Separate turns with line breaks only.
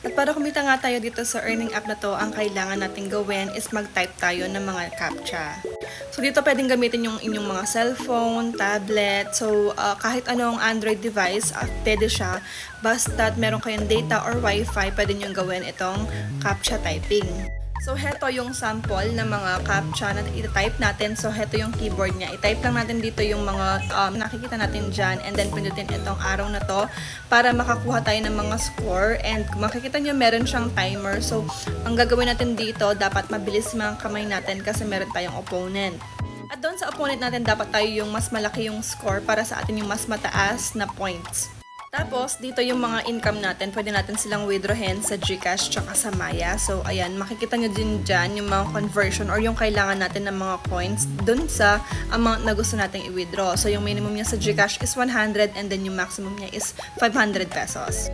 At para kumita nga tayo dito sa earning app na to, ang kailangan natin gawin is mag-type tayo ng mga CAPTCHA. So dito pwedeng gamitin yung inyong mga cellphone, tablet, so kahit anong Android device, pwede siya. Basta't meron kayong data or wifi, pwede nyo gawin itong CAPTCHA typing. So, heto yung sample ng mga CAPTCHA na itatype natin. So, heto yung keyboard niya. I-type lang natin dito yung mga nakikita natin dyan and then pindutin itong arrow na to para makakuha tayo ng mga score. And kung makikita nyo, meron siyang timer. So, ang gagawin natin dito, dapat mabilis mga kamay natin kasi meron tayong opponent. At doon sa opponent natin, dapat tayo yung mas malaki yung score para sa atin yung mas mataas na points. Tapos, dito yung mga income natin, pwede natin silang withdrawin sa GCash tsaka sa Maya. So, ayan, makikita nyo din dyan yung mga conversion or yung kailangan natin ng mga coins dun sa amount na gusto nating i-withdraw. So, yung minimum niya sa GCash is 100 and then yung maximum niya is 500 pesos.